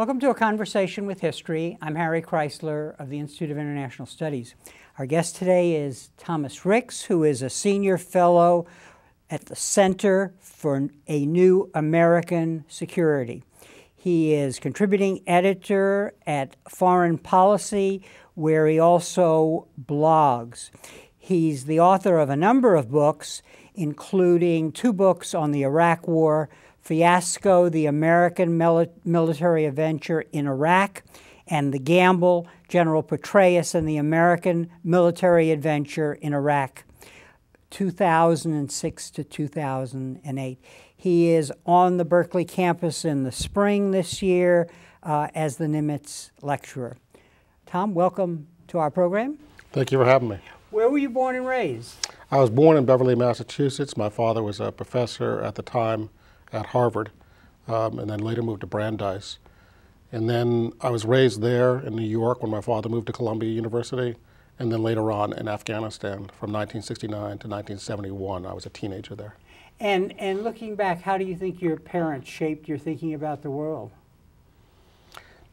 Welcome to A Conversation with History. I'm Harry Kreisler of the Institute of International Studies. Our guest today is Thomas Ricks, who is a senior fellow at the Center for a New American Security. He is contributing editor at Foreign Policy, where he also blogs. He's the author of a number of books, including 2 books on the Iraq War, Fiasco, the American Military Adventure in Iraq, and The Gamble, General Petraeus and the American Military Adventure in Iraq, 2006 to 2008. He is on the Berkeley campus in the spring this year as the Nimitz lecturer. Tom, welcome to our program. Thank you for having me. Where were you born and raised? I was born in Beverly, Massachusetts. My father was a professor at the time at Harvard, and then later moved to Brandeis. And then I was raised there in New York when my father moved to Columbia University, and then later on in Afghanistan from 1969 to 1971. I was a teenager there. And looking back, how do you think your parents shaped your thinking about the world?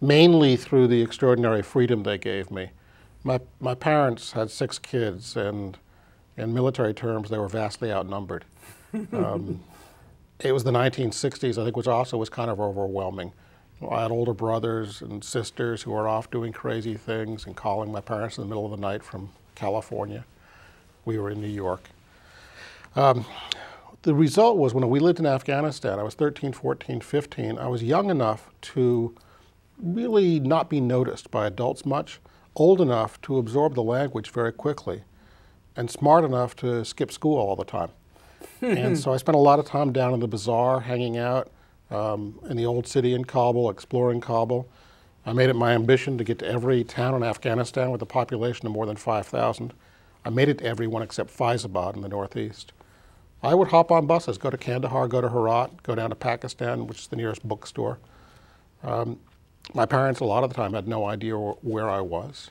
Mainly through the extraordinary freedom they gave me. My parents had 6 kids, and in military terms, they were vastly outnumbered. It was the 1960s, I think, which also was kind of overwhelming. I had older brothers and sisters who were off doing crazy things and calling my parents in the middle of the night from California. We were in New York. The result was when we lived in Afghanistan, I was 13, 14, 15, I was young enough to really not be noticed by adults much, old enough to absorb the language very quickly, and smart enough to skip school all the time. And so I spent a lot of time down in the bazaar, hanging out in the old city in Kabul, exploring Kabul. I made it my ambition to get to every town in Afghanistan with a population of more than 5,000. I made it to every one except Faizabad in the northeast. I would hop on buses, go to Kandahar, go to Herat, go down to Pakistan, which is the nearest bookstore. My parents, a lot of the time, had no idea where I was.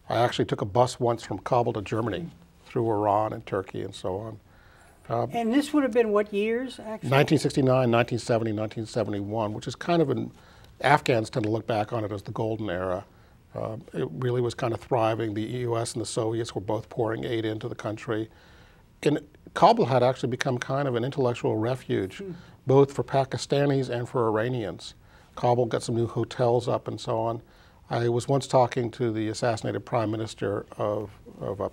I actually took a bus once from Kabul to Germany, through Iran and Turkey and so on. And this would have been what years, actually? 1969, 1970, 1971, which is kind of Afghans tend to look back on it as the golden era. It really was kind of thriving. The US and the Soviets were both pouring aid into the country. And Kabul had actually become kind of an intellectual refuge, both for Pakistanis and for Iranians. Kabul got some new hotels up and so on. I was once talking to the assassinated Prime Minister of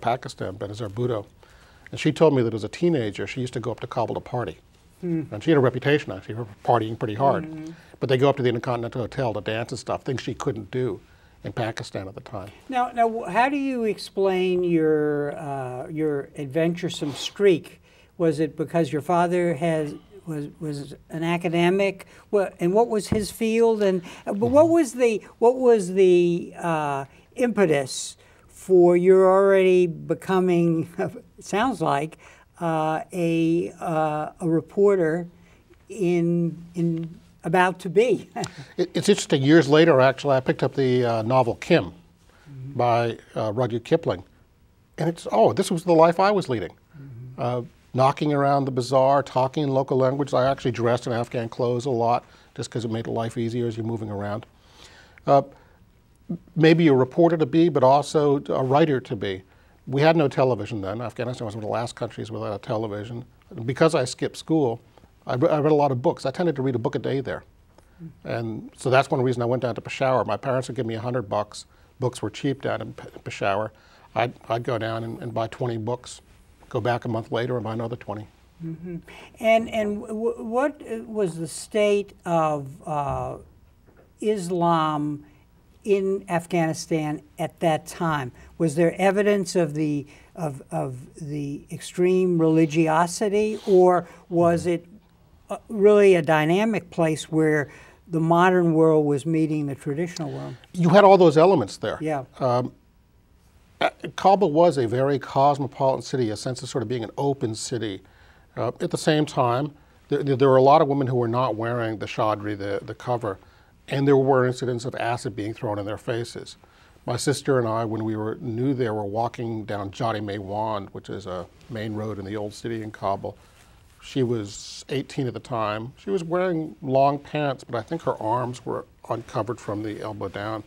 Pakistan, Benazir Bhutto, and she told me that as a teenager, she used to go up to Kabul to party. And she had a reputation, actually, for partying pretty hard. But they go up to the Intercontinental Hotel to dance and stuff, things she couldn't do in Pakistan at the time. Now, how do you explain your adventuresome streak? Was it because your father was an academic? And what was his field? And what was the impetus for your already becoming, it sounds like, a reporter about to be? It's interesting. Years later, actually, I picked up the novel Kim by Rudyard Kipling, and this was the life I was leading. Knocking around the bazaar, talking in local language. I actually dressed in Afghan clothes a lot, just because it made life easier as you're moving around. Maybe a reporter to be, but also a writer to be. We had no television then. Afghanistan was one of the last countries without a television. Because I skipped school, I read a lot of books. I tended to read a book a day there. And so that's one reason I went down to Peshawar. My parents would give me $100. Books were cheap down in Peshawar. I'd go down and buy 20 books, go back a month later and buy another 20. And what was the state of Islam in Afghanistan at that time? Was there evidence of the extreme religiosity, or was it really a dynamic place where the modern world was meeting the traditional world? You had all those elements there. Yeah. Kabul was a very cosmopolitan city, a sense of sort of being an open city. At the same time, there were a lot of women who were not wearing the chadri, the cover, and there were incidents of acid being thrown in their faces. My sister and I, when we were new there, were walking down Jati Maiwand, which is a main road in the old city in Kabul, She was 18 at the time. She was wearing long pants, but I think her arms were uncovered from the elbow down,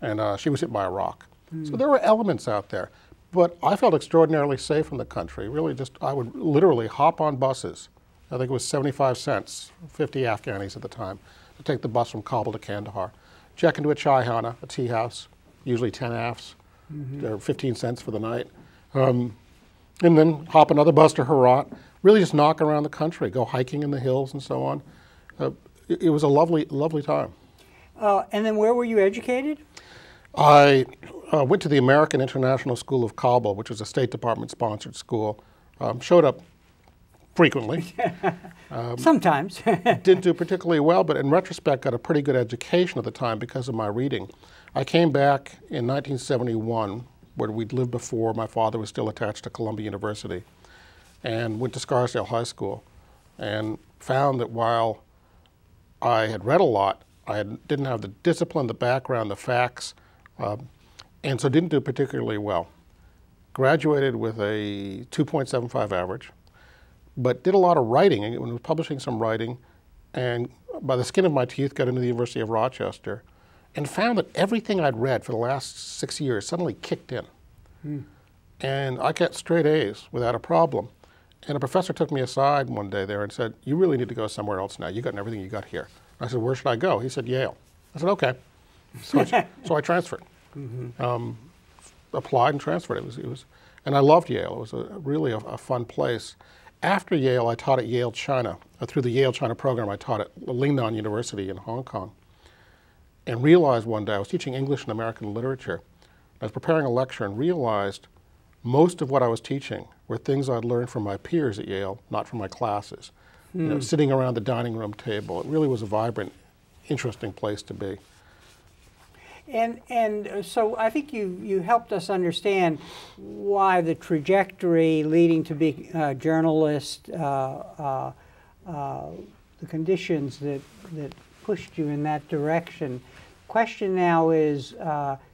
and she was hit by a rock. So there were elements out there. But I felt extraordinarily safe in the country. Really I would literally hop on buses. I think it was 75 cents, 50 Afghanis at the time, to take the bus from Kabul to Kandahar. Check into a chai-hana, a tea house, usually 10 Afs, or 15 cents for the night. And then hop another bus to Herat, really just knock around the country, go hiking in the hills and so on. It was a lovely, lovely time. And then where were you educated? I went to the American International School of Kabul, which was a State Department-sponsored school. Showed up frequently. Sometimes. Didn't do particularly well, but in retrospect, got a pretty good education at the time because of my reading. I came back in 1971, where we'd lived before. My father was still attached to Columbia University, and went to Scarsdale High School, and found that while I had read a lot, I didn't have the discipline, the background, the facts, and so didn't do particularly well. Graduated with a 2.75 average, but did a lot of writing, and was publishing some writing, and by the skin of my teeth got into the University of Rochester, and found that everything I'd read for the last 6 years suddenly kicked in. And I got straight A's without a problem. And a professor took me aside one day there and said, "You really need to go somewhere else now. You've gotten everything you got here." I said, "Where should I go?" He said, "Yale." I said, "Okay." So I transferred. Applied and transferred. And I loved Yale. It was really a fun place. After Yale, I taught at Yale China. Through the Yale China program, I taught at Lingnan University in Hong Kong. And realized one day, I was teaching English and American literature. I was preparing a lecture and realized most of what I was teaching were things I'd learned from my peers at Yale, not from my classes. You know, sitting around the dining room table. It really was a vibrant, interesting place to be. And so I think you helped us understand why the trajectory leading to be a journalist, the conditions that pushed you in that direction. Question now is,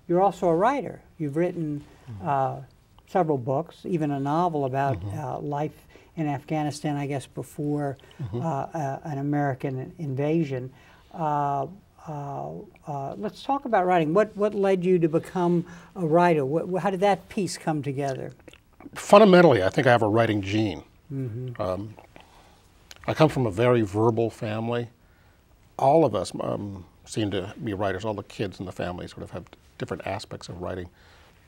you're also a writer. You've written several books, even a novel about life in Afghanistan, I guess, before an American invasion. Let's talk about writing. What led you to become a writer? How did that piece come together? Fundamentally, I think I have a writing gene. I come from a very verbal family. All of us seem to be writers. All the kids in the family sort of have different aspects of writing.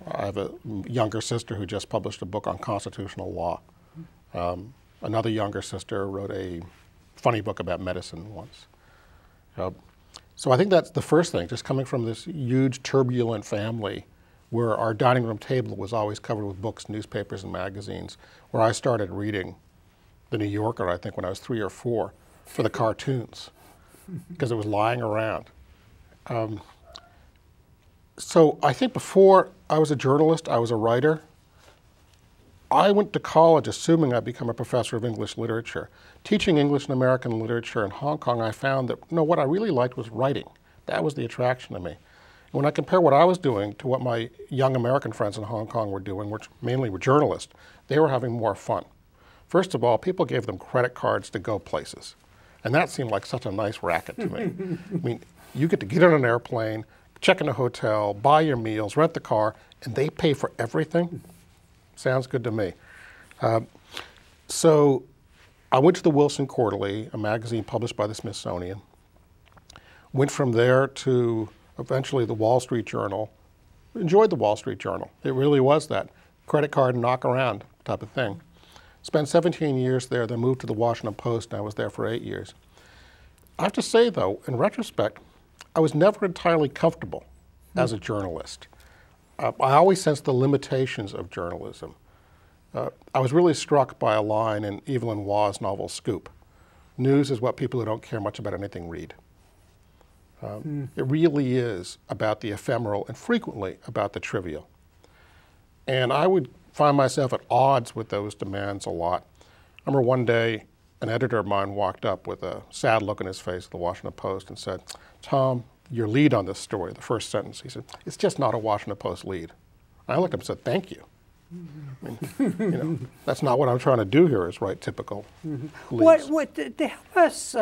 I have a younger sister who just published a book on constitutional law. Another younger sister wrote a funny book about medicine once. So I think that's the first thing, just coming from this huge, turbulent family where our dining room table was always covered with books, newspapers, and magazines, where I started reading The New Yorker, I think, when I was 3 or 4, for the cartoons, because it was lying around. So I think before I was a journalist, I was a writer. I went to college assuming I'd become a professor of English literature. Teaching English and American literature in Hong Kong, I found that, what I really liked was writing. That was the attraction to me. And when I compare what I was doing to what my young American friends in Hong Kong were doing, which mainly were journalists, they were having more fun. First of all, people gave them credit cards to go places. And that seemed like such a nice racket to me. I mean, you get to get on an airplane, check in a hotel, buy your meals, rent the car, and they pay for everything. Sounds good to me. So I went to the Wilson Quarterly, a magazine published by the Smithsonian. Went from there to eventually the Wall Street Journal. Enjoyed the Wall Street Journal. It really was that credit card and knock around type of thing. Spent 17 years there, then moved to the Washington Post, and I was there for 8 years. I have to say, though, in retrospect, I was never entirely comfortable as a journalist. I always sensed the limitations of journalism. I was really struck by a line in Evelyn Waugh's novel Scoop. News is what people who don't care much about anything read. It really is about the ephemeral and frequently about the trivial. And I would find myself at odds with those demands a lot. I remember one day an editor of mine walked up with a sad look on his face at the Washington Post and said, "Tom, your lead on this story," the first sentence, he said, "it's just not a Washington Post lead." I looked up and said, "Thank you." I mean, you know, that's not what I'm trying to do here, is write typical leads. To help us,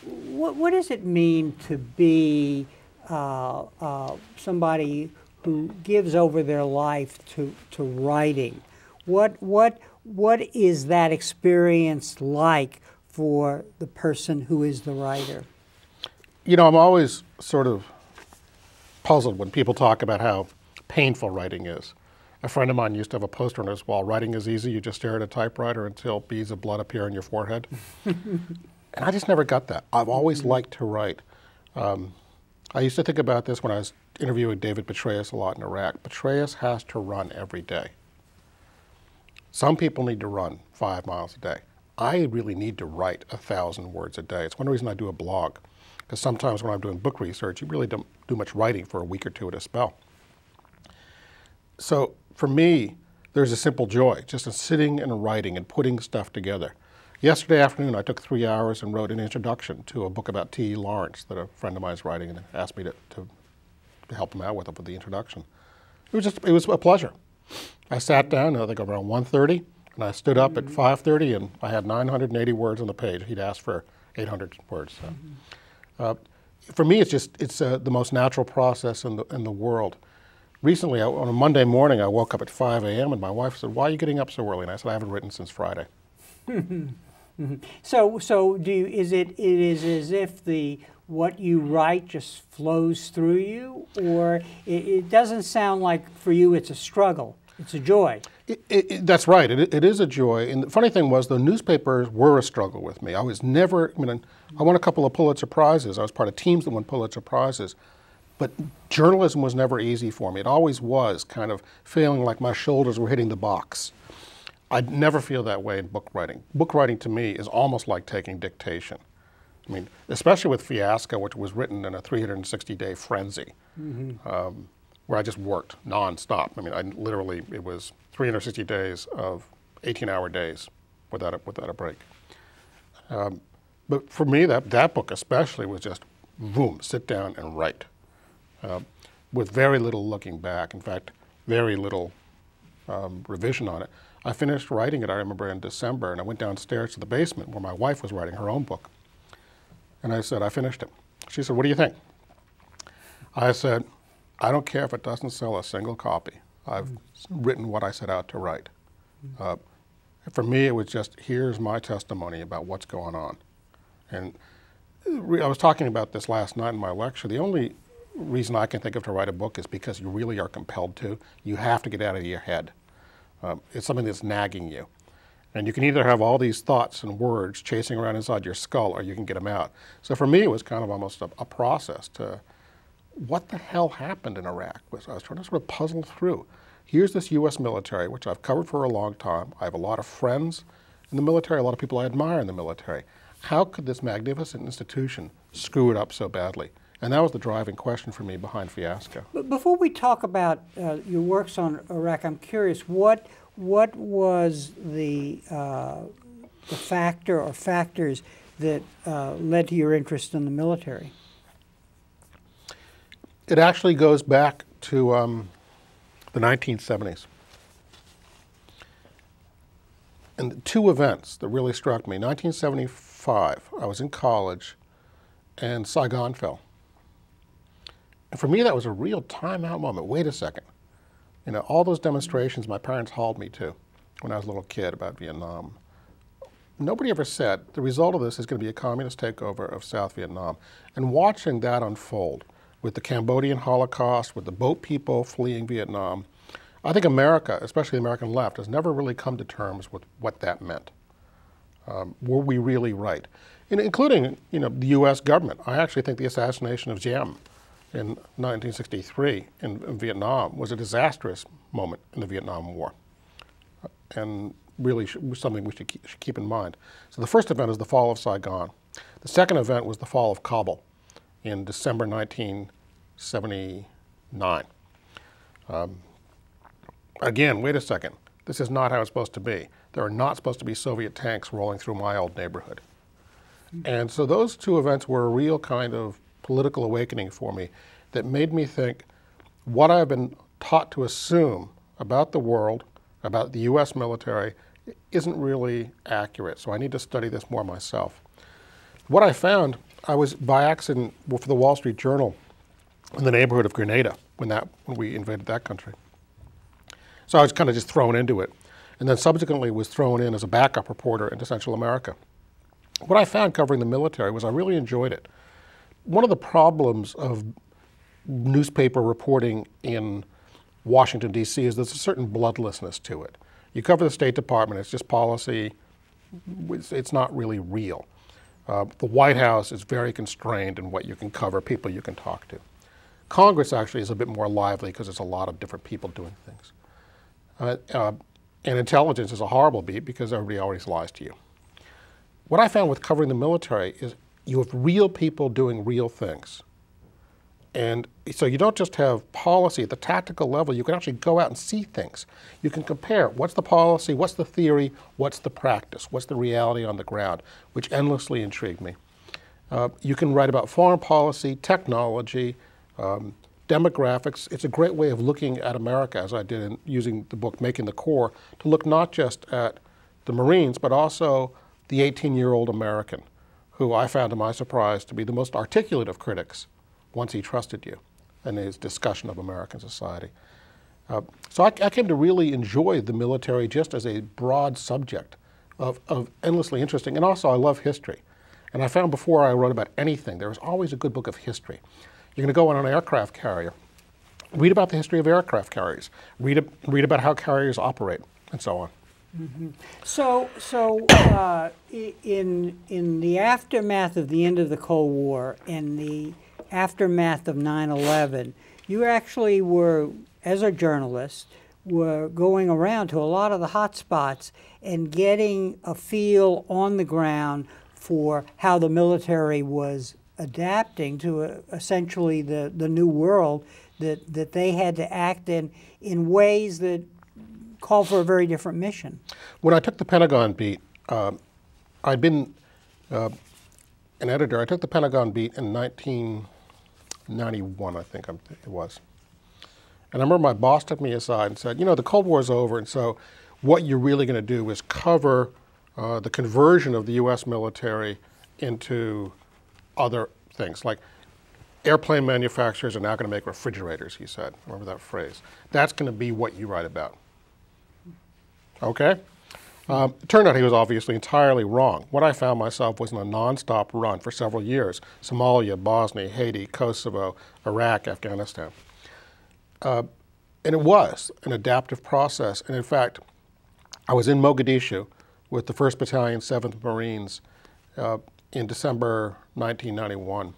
what does it mean to be somebody who gives over their life to writing? What is that experience like for the person who is the writer? You know, I'm always sort of puzzled when people talk about how painful writing is. A friend of mine used to have a poster on his wall, "Writing is easy, you just stare at a typewriter until beads of blood appear on your forehead." And I just never got that. I've always liked to write. I used to think about this when I was interviewing David Petraeus a lot in Iraq. Petraeus has to run every day. Some people need to run 5 miles a day. I really need to write 1,000 words a day. It's one reason I do a blog, because sometimes when I'm doing book research, you really don't do much writing for a week or two at a spell. So for me, there's a simple joy just in sitting and writing and putting stuff together. Yesterday afternoon, I took 3 hours and wrote an introduction to a book about T.E. Lawrence that a friend of mine is writing, and asked me to help him out with the introduction. It was a pleasure. I sat down, I think around 1:30, and I stood up at 5:30, and I had 980 words on the page. He'd asked for 800 words. So. For me, it's the most natural process in the world. Recently, on a Monday morning, I woke up at 5 a.m. and my wife said, "Why are you getting up so early?" And I said, "I haven't written since Friday." So is it as if what you write just flows through you, or it doesn't sound like for you it's a struggle, it's a joy? That's right. It is a joy. And the funny thing was, the newspapers were a struggle with me. I was never, I won a couple of Pulitzer Prizes. I was part of teams that won Pulitzer Prizes. But journalism was never easy for me. It always was kind of feeling like my shoulders were hitting the box. I'd never feel that way in book writing. Book writing to me is almost like taking dictation. I mean, especially with Fiasco, which was written in a 360-day frenzy, where I just worked nonstop. I mean, it was 360 days of 18-hour days without a break. But for me, that book especially was just, boom, sit down and write, with very little looking back. In fact, very little revision on it. I finished writing it, I remember, in December, and I went downstairs to the basement where my wife was writing her own book. And I said, "I finished it." She said, "What do you think?" I said, "I don't care if it doesn't sell a single copy. I've written what I set out to write." For me, it was just, here's my testimony about what's going on. And I was talking about this last night in my lecture. The only reason I can think of to write a book is because you really are compelled to. You have to get out of your head. It's something that's nagging you. And you can either have all these thoughts and words chasing around inside your skull, or you can get them out. So for me, it was kind of almost a process to, what the hell happened in Iraq? I was trying to sort of puzzle through. Here's this U.S. military, which I've covered for a long time. I have a lot of friends in the military, a lot of people I admire in the military. How could this magnificent institution screw it up so badly? And that was the driving question for me behind Fiasco. But before we talk about your works on Iraq, I'm curious, what was the factor or factors that led to your interest in the military? It actually goes back to the 1970s. And two events that really struck me. 1975, I was in college, and Saigon fell. And for me, that was a real time-out moment. Wait a second. You know, all those demonstrations my parents hauled me to when I was a little kid about Vietnam, nobody ever said the result of this is going to be a communist takeover of South Vietnam. And watching that unfold with the Cambodian Holocaust, with the boat people fleeing Vietnam, I think America, especially the American left, has never really come to terms with what that meant. Were we really right? Including, the U.S. government. I actually think the assassination of Diem in 1963 in Vietnam was a disastrous moment in the Vietnam War, and really something we should keep in mind. So the first event is the fall of Saigon. The second event was the fall of Kabul in December 1979. Again, wait a second. This is not how it's supposed to be. There are not supposed to be Soviet tanks rolling through my old neighborhood. And so those two events were a real kind of political awakening for me that made me think what I've been taught to assume about the world, about the U.S. military isn't really accurate, so I need to study this more myself. What I found, I was by accident for the Wall Street Journal in the neighborhood of Grenada when we invaded that country. So I was kind of just thrown into it, and then subsequently was thrown in as a backup reporter into Central America. What I found covering the military was I really enjoyed it. One of the problems of newspaper reporting in Washington, D.C. is there's a certain bloodlessness to it. You cover the State Department, it's just policy, it's not really real. The White House is very constrained in what you can cover, people you can talk to. Congress actually is a bit more lively because there's a lot of different people doing things. And intelligence is a horrible beat because everybody always lies to you. What I found with covering the military is you have real people doing real things. And so you don't just have policy at the tactical level, you can actually go out and see things. You can compare what's the policy, what's the theory, what's the practice, what's the reality on the ground, which endlessly intrigued me. You can write about foreign policy, technology, demographics. It's a great way of looking at America, as I did in using the book Making the Corps, to look not just at the Marines, but also the 18-year-old American, who I found to my surprise to be the most articulate of critics once he trusted you in his discussion of American society. So I came to really enjoy the military just as a broad subject of endlessly interesting, and also I love history. And I found before I wrote about anything, there was always a good book of history. You're going to go on an aircraft carrier, read about the history of aircraft carriers, read about how carriers operate, and so on. Mm-hmm. So in the aftermath of the end of the Cold War, in the aftermath of 9/11, you actually were, as a journalist, were going around to a lot of the hot spots and getting a feel on the ground for how the military was adapting to essentially the new world that they had to act in ways that called for a very different mission. When I took the Pentagon beat, I'd been an editor. I took the Pentagon beat in 1991, I think it was. And I remember my boss took me aside and said, you know, the Cold War's over, and so what you're really going to do is cover the conversion of the U.S. military into other things. Like airplane manufacturers are now going to make refrigerators, he said. Remember that phrase. That's going to be what you write about. Okay? It turned out he was obviously entirely wrong. What I found myself was in a nonstop run for several years: Somalia, Bosnia, Haiti, Kosovo, Iraq, Afghanistan. And it was an adaptive process. And in fact, I was in Mogadishu with the 1st Battalion, 7th Marines in December 1991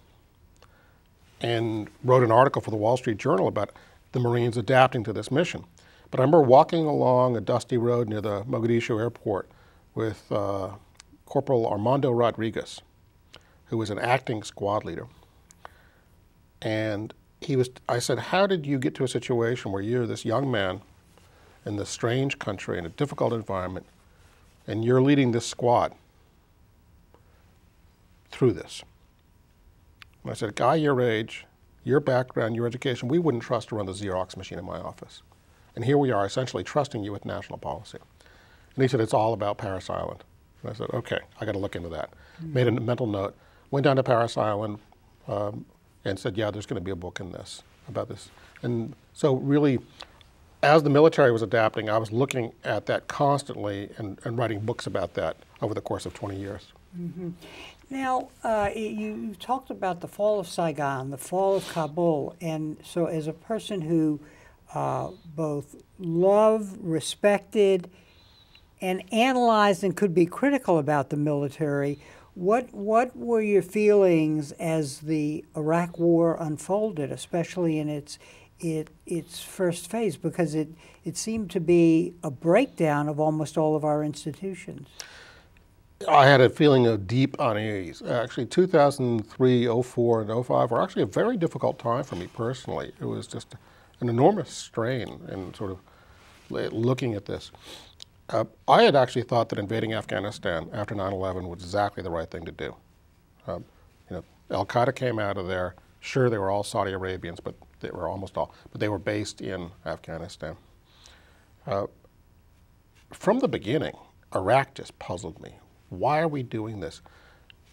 and wrote an article for the Wall Street Journal about the Marines adapting to this mission. But I remember walking along a dusty road near the Mogadishu airport with Corporal Armando Rodriguez, who was an acting squad leader. And I said, how did you get to a situation where you're this young man in this strange country, in a difficult environment, and you're leading this squad through this? And I said, a guy your age, your background, your education, we wouldn't trust to run the Xerox machine in my office. And here we are essentially trusting you with national policy. And he said, it's all about Parris Island. And I said, okay, I got to look into that. Made a mental note, went down to Parris Island and said, yeah, there's going to be a book in this, about this. And so really, as the military was adapting, I was looking at that constantly and writing books about that over the course of 20 years. Mm-hmm. Now, you talked about the fall of Saigon, the fall of Kabul, and so as a person who both loved, respected, and analyzed and could be critical about the military, what were your feelings as the Iraq War unfolded, especially in its first phase? Because it seemed to be a breakdown of almost all of our institutions. I had a feeling of deep unease. Actually, 2003, 04, and 05 were actually a very difficult time for me personally. It was just an enormous strain in sort of looking at this. I had actually thought that invading Afghanistan after 9/11 was exactly the right thing to do. You know, Al-Qaeda came out of there. Sure, they were all Saudi Arabians, but they were almost all, but they were based in Afghanistan. from the beginning, Iraq just puzzled me. Why are we doing this?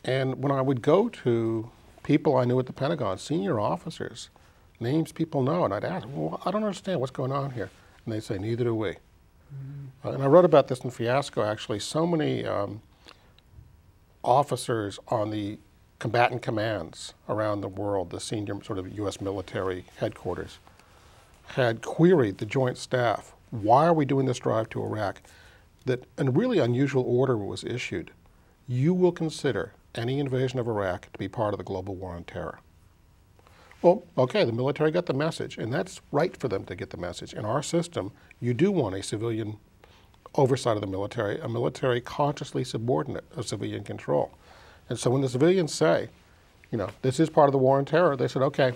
And when I would go to people I knew at the Pentagon, senior officers, names people know, and I'd ask, well, I don't understand what's going on here. And they'd say, neither do we. And I wrote about this in Fiasco, actually. So many officers on the combatant commands around the world, the senior sort of U.S. military headquarters, had queried the Joint Staff, why are we doing this drive to Iraq? That a really unusual order was issued. You will consider any invasion of Iraq to be part of the global war on terror. Well, okay, the military got the message, and that's right for them to get the message. In our system, you do want a civilian oversight of the military, a military consciously subordinate of civilian control. And so when the civilians say, you know, this is part of the war on terror, they said, okay,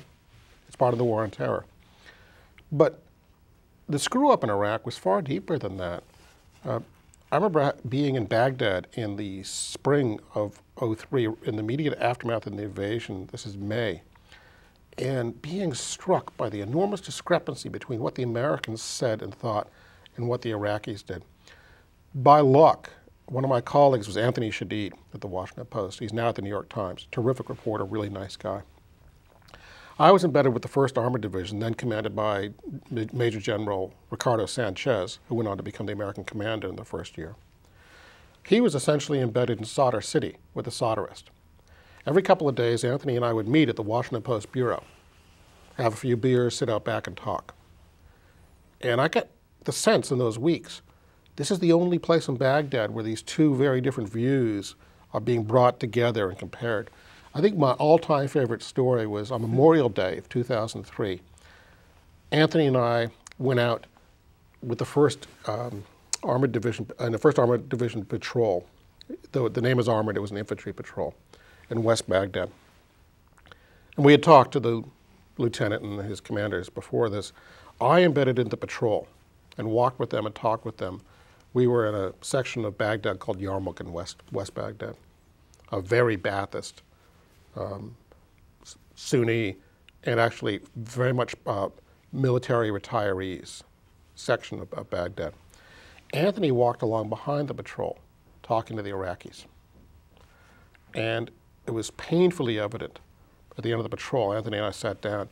it's part of the war on terror. But the screw up in Iraq was far deeper than that. I remember being in Baghdad in the spring of '03, in the immediate aftermath of the invasion, this is May, and being struck by the enormous discrepancy between what the Americans said and thought and what the Iraqis did. By luck, one of my colleagues was Anthony Shadid at the Washington Post. He's now at the New York Times. Terrific reporter, really nice guy. I was embedded with the 1st Armored Division, then commanded by Major General Ricardo Sanchez, who went on to become the American commander in the first year. He was essentially embedded in Solder City with a solderist. Every couple of days, Anthony and I would meet at the Washington Post bureau, have a few beers, sit out back and talk. And I got the sense in those weeks, this is the only place in Baghdad where these two very different views are being brought together and compared. I think my all-time favorite story was on Memorial Day of 2003. Anthony and I went out with the 1st Armored Division, and the 1st Armored Division patrol. Though the name is armored, it was an infantry patrol in West Baghdad. And we had talked to the lieutenant and his commanders before this. I embedded into patrol and walked with them and talked with them. We were in a section of Baghdad called Yarmouk in West Baghdad, a very Ba'athist, Sunni, and actually very much military retirees section of Baghdad. Anthony walked along behind the patrol, talking to the Iraqis. And it was painfully evident at the end of the patrol, Anthony and I sat down,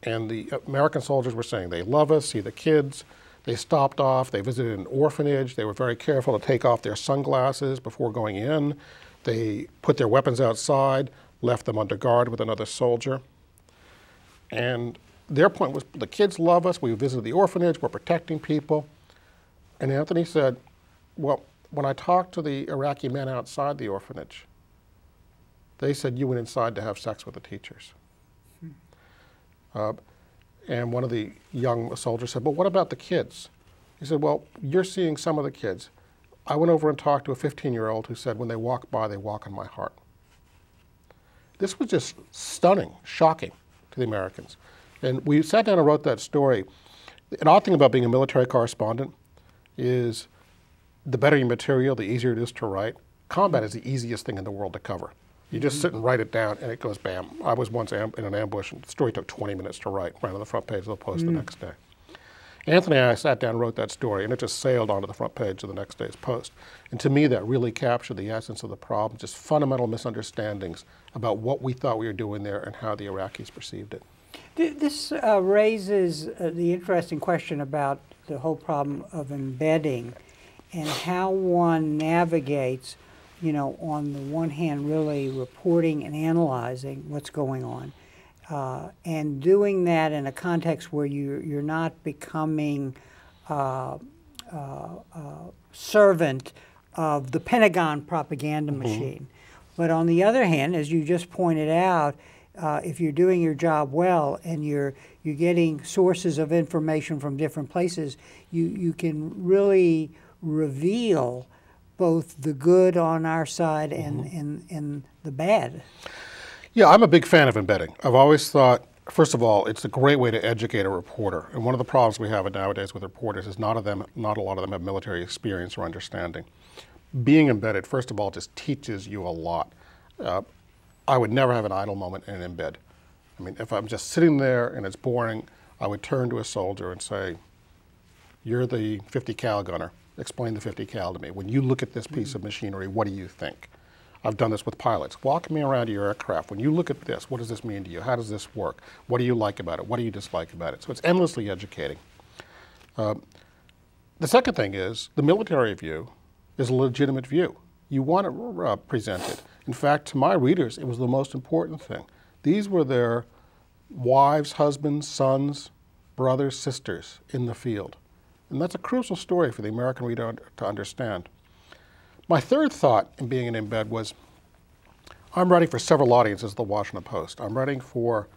and the American soldiers were saying, they love us, see the kids. They stopped off, they visited an orphanage, they were very careful to take off their sunglasses before going in. They put their weapons outside, left them under guard with another soldier. And their point was, the kids love us, we visited the orphanage, we're protecting people. And Anthony said, well, when I talked to the Iraqi men outside the orphanage, they said you went inside to have sex with the teachers. And one of the young soldiers said, well, what about the kids? He said, well, you're seeing some of the kids. I went over and talked to a 15-year-old who said, when they walk by, they walk on my heart. This was just stunning, shocking to the Americans. And we sat down and wrote that story. An odd thing about being a military correspondent is the better your material, the easier it is to write. Combat is the easiest thing in the world to cover. You just sit and write it down, and it goes bam. I was once in an ambush, and the story took 20 minutes to write, right on the front page of the Post the next day. Anthony and I sat down and wrote that story, and it just sailed onto the front page of the next day's Post. And to me, that really captured the essence of the problem, just fundamental misunderstandings about what we thought we were doing there and how the Iraqis perceived it. This raises the interesting question about the whole problem of embedding and how one navigates, you know, on the one hand, really reporting and analyzing what's going on, and doing that in a context where you're not becoming servant of the Pentagon propaganda machine. But on the other hand, as you just pointed out, if you're doing your job well and you're getting sources of information from different places, you can really reveal both the good on our side and the bad. Yeah, I'm a big fan of embedding. I've always thought, first of all, it's a great way to educate a reporter. And one of the problems we have nowadays with reporters is not a lot of them have military experience or understanding. Being embedded, first of all, just teaches you a lot. I would never have an idle moment in an embed. I mean, if I'm just sitting there and it's boring, I would turn to a soldier and say, you're the 50 cal gunner. explain the 50 cal to me. When you look at this piece of machinery, what do you think? I've done this with pilots. Walk me around your aircraft. When you look at this, what does this mean to you? How does this work? What do you like about it? What do you dislike about it? So it's endlessly educating. The second thing is the military view is a legitimate view. You want it presented. In fact, to my readers, it was the most important thing. These were their wives, husbands, sons, brothers, sisters in the field. And that's a crucial story for the American reader to understand. My third thought in being in embed was, I'm writing for several audiences at the Washington Post. I'm writing for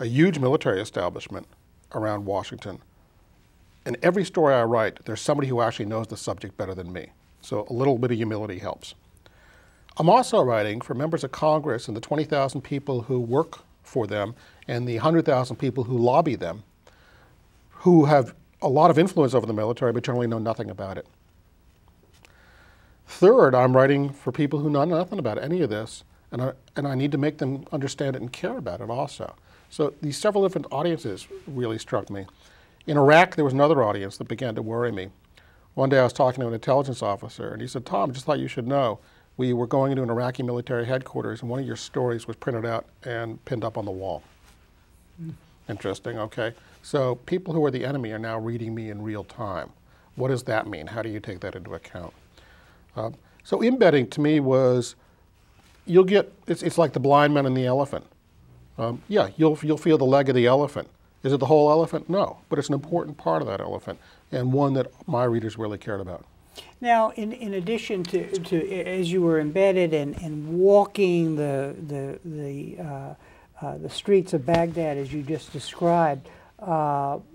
a huge military establishment around Washington. In every story I write, there's somebody who actually knows the subject better than me. So a little bit of humility helps. I'm also writing for members of Congress and the 20,000 people who work for them and the 100,000 people who lobby them, who have a lot of influence over the military but generally know nothing about it. Third, I'm writing for people who know nothing about any of this, and I need to make them understand it and care about it also. So these several different audiences really struck me. In Iraq, there was another audience that began to worry me. One day I was talking to an intelligence officer, and he said, Tom, I just thought you should know, we were going into an Iraqi military headquarters, and one of your stories was printed out and pinned up on the wall. Interesting, okay. So people who are the enemy are now reading me in real time. What does that mean? How do you take that into account? So embedding to me was, you'll get, it's like the blind man and the elephant. Yeah, you'll feel the leg of the elephant. Is it the whole elephant? No, but it's an important part of that elephant, and one that my readers really cared about. Now, in addition to as you were embedded and walking the streets of Baghdad as you just described, what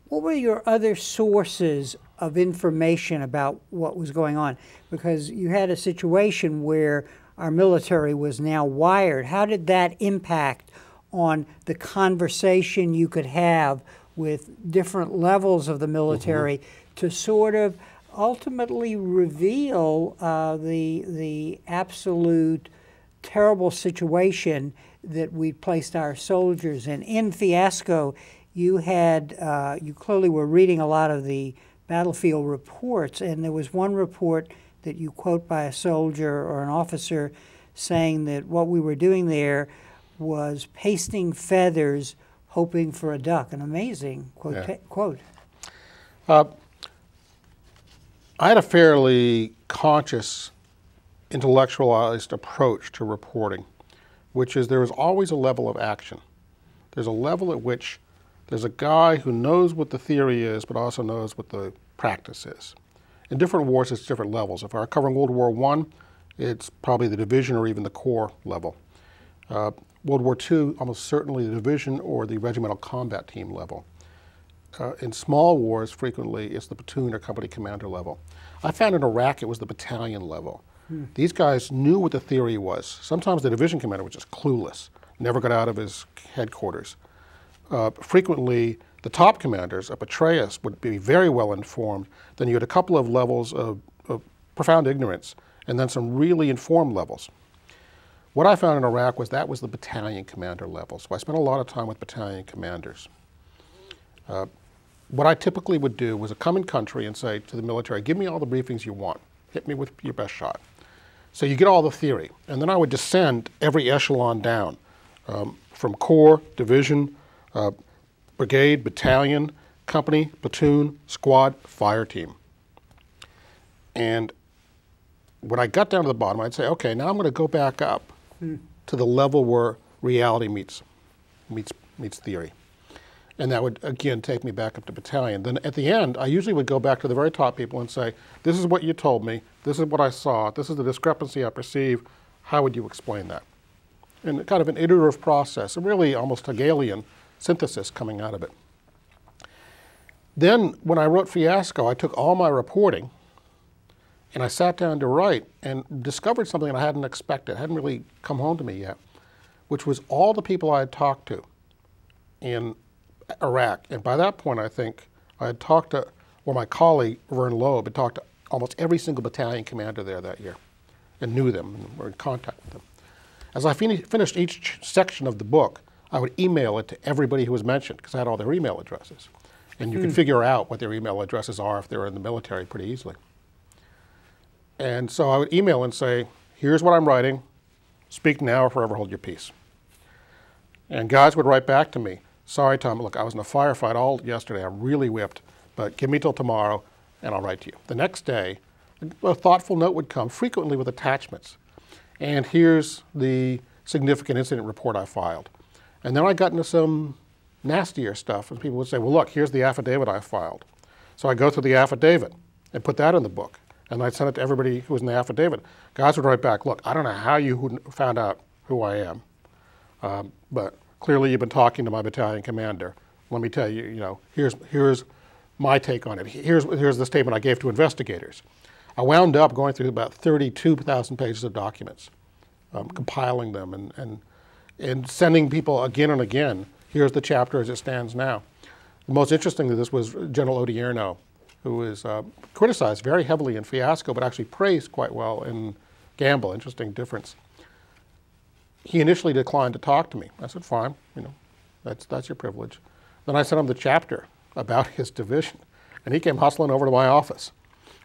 were your other sources of information about what was going on? Because you had a situation where our military was now wired. How did that impact on the conversation you could have with different levels of the military to sort of ultimately reveal the absolute terrible situation that we placed our soldiers in? In Fiasco, you had, you clearly were reading a lot of the battlefield reports, and there was one report that you quote by a soldier or an officer saying that what we were doing there was pasting feathers hoping for a duck. An amazing quote. I had a fairly conscious, intellectualized approach to reporting, which is there is always a level of action. There's a level at which there's a guy who knows what the theory is but also knows what the practice is. In different wars, it's different levels. If I'm covering World War I, it's probably the division or even the corps level. World War II, almost certainly the division or the regimental combat team level. In small wars, frequently, it's the platoon or company commander level. I found in Iraq, it was the battalion level. These guys knew what the theory was. Sometimes the division commander was just clueless, never got out of his headquarters. Frequently, the top commanders, Petraeus, would be very well informed. Then you had a couple of levels of profound ignorance, and then some really informed levels. What I found in Iraq was that was the battalion commander level. So I spent a lot of time with battalion commanders. What I typically would do was come in country and say to the military, give me all the briefings you want. Hit me with your best shot. So you get all the theory. And then I would descend every echelon down, from corps, division, brigade, battalion, company, platoon, squad, fire team. And when I got down to the bottom, I'd say, okay, now I'm going to go back up to the level where reality meets theory. And that would, again, take me back up to battalion. Then at the end, I usually would go back to the very top people and say, this is what you told me, this is what I saw, this is the discrepancy I perceive, how would you explain that? And kind of an iterative process, a really almost Hegelian synthesis coming out of it. Then, when I wrote Fiasco, I took all my reporting and I sat down to write and discovered something that I hadn't expected, hadn't really come home to me yet, which was all the people I had talked to in Iraq. And by that point, I think I had talked to, or my colleague, Vern Loeb, had talked to almost every single battalion commander there that year and knew them and were in contact with them. As I finished each section of the book, I would email it to everybody who was mentioned because I had all their email addresses. And you can figure out what their email addresses are if they're in the military pretty easily. And so I would email and say, here's what I'm writing, speak now or forever hold your peace. And guys would write back to me, sorry Tom, look, I was in a firefight all yesterday, I'm really whipped, but give me till tomorrow and I'll write to you. The next day, a thoughtful note would come, frequently with attachments. And here's the significant incident report I filed. And then I got into some nastier stuff, and people would say, well look, here's the affidavit I filed. So I go through the affidavit and put that in the book. And I'd send it to everybody who was in the affidavit. Guys would write back, look, I don't know how you found out who I am, but clearly you've been talking to my battalion commander. Let me tell you, here's my take on it. Here's the statement I gave to investigators. I wound up going through about 32,000 pages of documents, compiling them and sending people again and again, here's the chapter as it stands now. The most interesting of this was General Odierno, who was criticized very heavily in Fiasco, but actually praised quite well in Gamble. Interesting difference. He initially declined to talk to me. I said, fine, that's your privilege. Then I sent him the chapter about his division, and he came hustling over to my office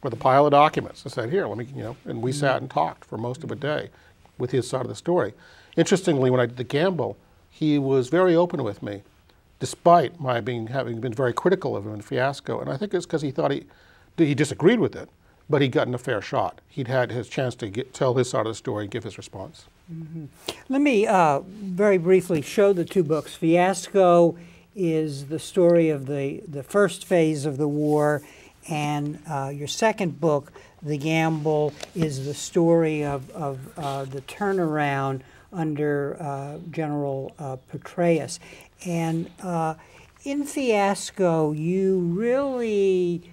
with a pile of documents. I said, here, let me, and we sat and talked for most of a day with his side of the story. Interestingly, when I did the Gamble, he was very open with me, despite my having been very critical of him in Fiasco. And I think it's because he thought he disagreed with it, but he'd gotten a fair shot. He'd had his chance to tell his side of the story and give his response. Mm-hmm. Let me very briefly show the two books. Fiasco is the story of the first phase of the war, and your second book, The Gamble, is the story of the turnaround under General Petraeus. And in Fiasco, you really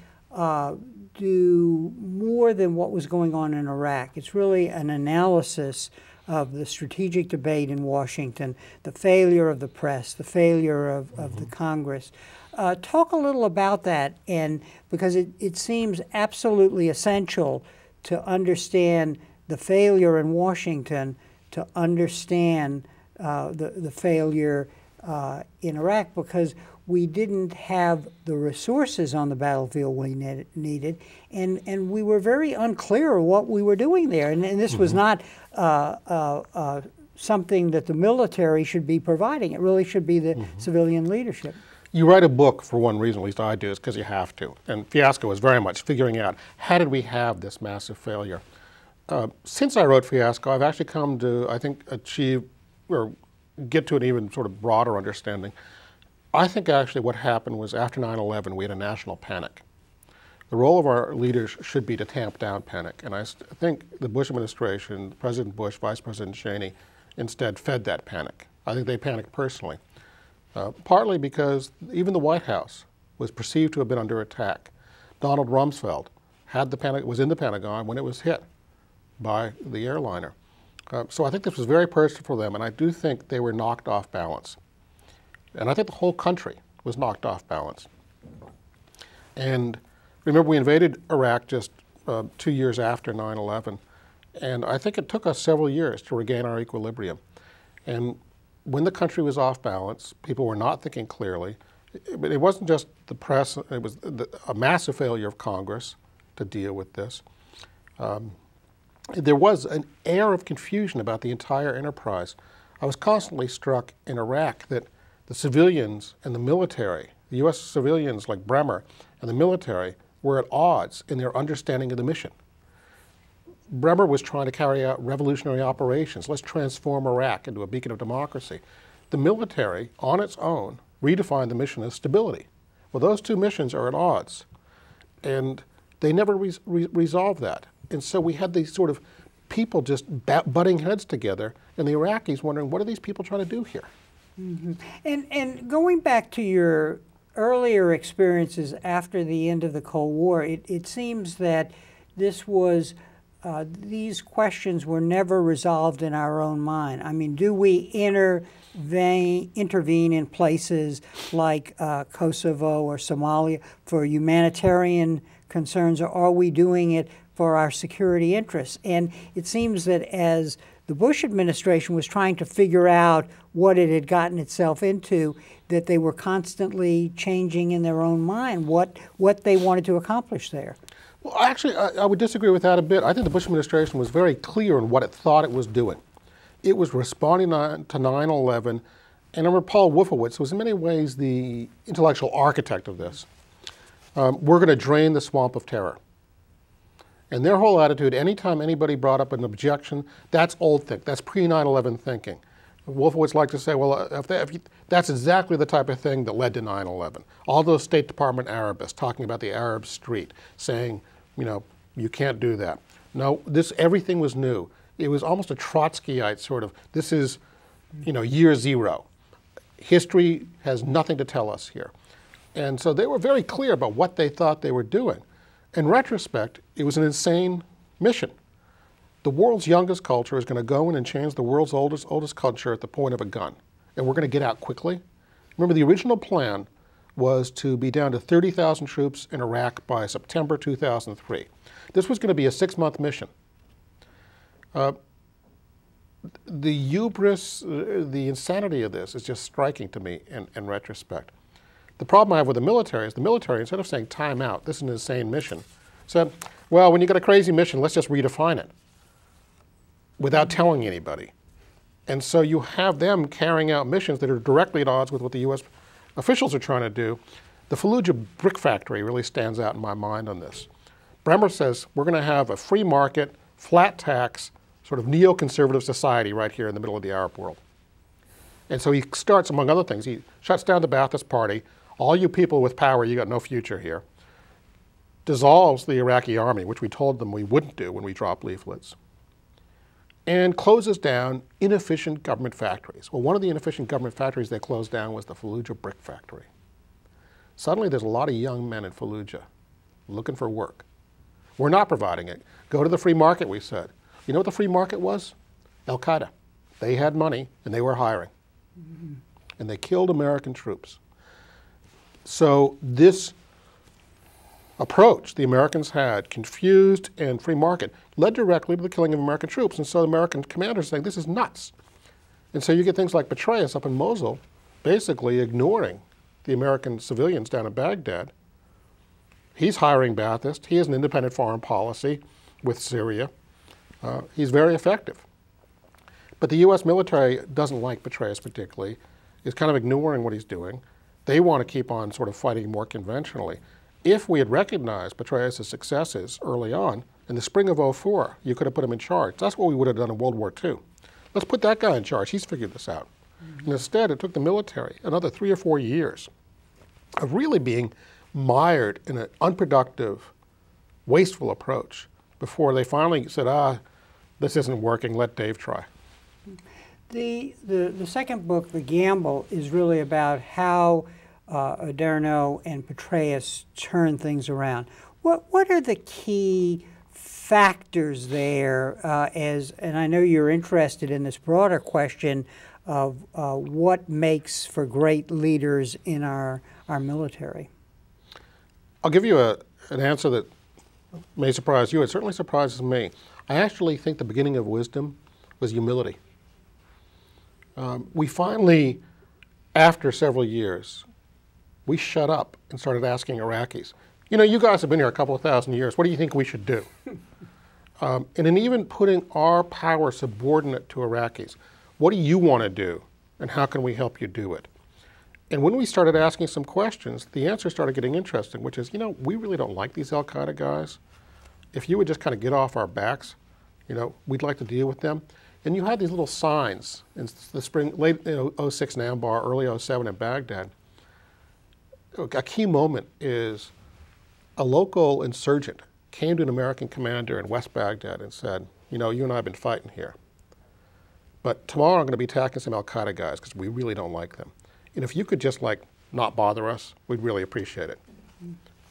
do more than what was going on in Iraq. It's really an analysis of the strategic debate in Washington, the failure of the press, the failure of the Congress. Talk a little about that, and because it seems absolutely essential to understand the failure in Washington, to understand the failure in Iraq, because we didn't have the resources on the battlefield we needed, and we were very unclear what we were doing there. And this was not something that the military should be providing. It really should be the civilian leadership. You write a book for one reason, at least I do, is because you have to. And Fiasco was very much figuring out, how did we have this massive failure? Since I wrote Fiasco, I've actually come to, I think, achieve or get to an even sort of broader understanding. I think actually what happened was after 9/11, we had a national panic. The role of our leaders should be to tamp down panic. And I think the Bush administration, President Bush, Vice President Cheney, instead fed that panic. I think they panicked personally. Partly because even the White House was perceived to have been under attack. Donald Rumsfeld was in the Pentagon when it was hit by the airliner. So I think this was very personal for them, and I do think they were knocked off balance. And I think the whole country was knocked off balance. And remember, we invaded Iraq just 2 years after 9/11, and I think it took us several years to regain our equilibrium. And when the country was off balance, people were not thinking clearly. But it wasn't just the press, it was a massive failure of Congress to deal with this. There was an air of confusion about the entire enterprise. I was constantly struck in Iraq that the civilians and the military, the U.S. civilians like Bremer and the military, were at odds in their understanding of the mission. Bremer was trying to carry out revolutionary operations. Let's transform Iraq into a beacon of democracy. The military, on its own, redefined the mission as stability. Well, those two missions are at odds, and they never resolved that. And so we had these sort of people just butting heads together, and the Iraqis wondering, what are these people trying to do here? Mm-hmm. And going back to your earlier experiences after the end of the Cold War, it seems that this was these questions were never resolved in our own mind. I mean, do we intervene in places like Kosovo or Somalia for humanitarian concerns, or are we doing it for our security interests? And it seems that as the Bush administration was trying to figure out what it had gotten itself into, that they were constantly changing in their own mind what they wanted to accomplish there. Well, actually, I would disagree with that a bit. I think the Bush administration was very clear on what it thought it was doing. It was responding to 9/11, and I remember Paul Wolfowitz was in many ways the intellectual architect of this. We're going to drain the swamp of terror. And their whole attitude, anytime anybody brought up an objection, that's old think, that's pre-9/11 thinking. Wolfowitz liked to say, well, that's exactly the type of thing that led to 9/11. All those State Department Arabists talking about the Arab street, saying, you know, you can't do that. No, everything was new. It was almost a Trotskyite sort of, this is, you know, year zero. History has nothing to tell us here. And so they were very clear about what they thought they were doing. In retrospect, it was an insane mission. The world's youngest culture is going to go in and change the world's oldest culture at the point of a gun. And we're going to get out quickly. Remember, the original plan was to be down to 30,000 troops in Iraq by September 2003. This was going to be a 6-month mission. The hubris, the insanity of this is just striking to me in retrospect. The problem I have with the military is the military, instead of saying time out, this is an insane mission, said, well, when you got a crazy mission, let's just redefine it without telling anybody. And so you have them carrying out missions that are directly at odds with what the U.S. officials are trying to do. The Fallujah brick factory really stands out in my mind on this. Bremer says we're going to have a free market, flat tax, sort of neoconservative society right here in the middle of the Arab world. And so he starts, among other things, he shuts down the Ba'athist Party. All you people with power, you got no future here. Dissolves the Iraqi army, which we told them we wouldn't do when we dropped leaflets. And closes down inefficient government factories. Well, one of the inefficient government factories they closed down was the Fallujah brick factory. Suddenly there's a lot of young men in Fallujah looking for work. We're not providing it. Go to the free market, we said. You know what the free market was? Al-Qaeda. They had money and they were hiring. Mm-hmm. And they killed American troops. So this approach the Americans had, confused and free market, led directly to the killing of American troops. And so the American commanders are saying, this is nuts. And so you get things like Petraeus up in Mosul, basically ignoring the American civilians down in Baghdad. He's hiring Ba'athists. He has an independent foreign policy with Syria. He's very effective. But the U.S. military doesn't like Petraeus particularly, is kind of ignoring what he's doing. They want to keep on sort of fighting more conventionally. If we had recognized Petraeus' successes early on, in the spring of '04, you could have put him in charge. That's what we would have done in World War II. Let's put that guy in charge. He's figured this out. Mm-hmm. And instead, it took the military another 3 or 4 years of really being mired in an unproductive, wasteful approach before they finally said, this isn't working, let Dave try. The second book, The Gamble, is really about how Odierno and Petraeus turn things around. What are the key factors there, and I know you're interested in this broader question of what makes for great leaders in our military? I'll give you an answer that may surprise you. It certainly surprises me. I actually think the beginning of wisdom was humility. We finally, after several years, we shut up and started asking Iraqis, you know, you guys have been here a couple of thousand years. What do you think we should do? And in even putting our power subordinate to Iraqis, what do you want to do and how can we help you do it? And when we started asking some questions, the answer started getting interesting, which is, you know, we really don't like these Al-Qaeda guys. If you would just kind of get off our backs, you know, we'd like to deal with them. And you had these little signs in the spring, late 06 in Anbar, early 07 in Baghdad. A key moment is a local insurgent came to an American commander in West Baghdad and said, you know, you and I have been fighting here. But tomorrow I'm going to be attacking some Al-Qaeda guys because we really don't like them. And if you could just like not bother us, we'd really appreciate it.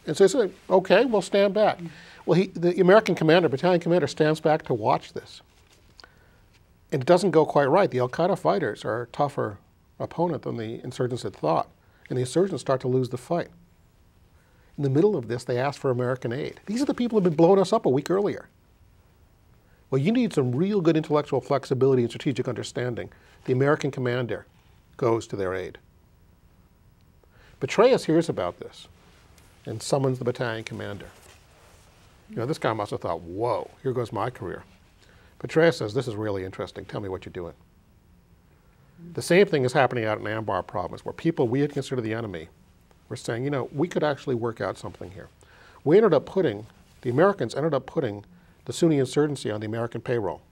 And so he said, okay, we'll stand back. Well, the American commander, battalion commander, stands back to watch this. And it doesn't go quite right. The Al-Qaeda fighters are a tougher opponent than the insurgents had thought. And the insurgents start to lose the fight. In the middle of this, they ask for American aid. These are the people who had been blowing us up a week earlier. Well, you need some real good intellectual flexibility and strategic understanding. The American commander goes to their aid. Petraeus hears about this and summons the battalion commander. You know, this guy must have thought, whoa, here goes my career. Petraeus says, this is really interesting. Tell me what you're doing. The same thing is happening out in Anbar province, where people we had considered the enemy were saying, you know, we could actually work out something here. The Americans ended up putting the Sunni insurgency on the American payroll.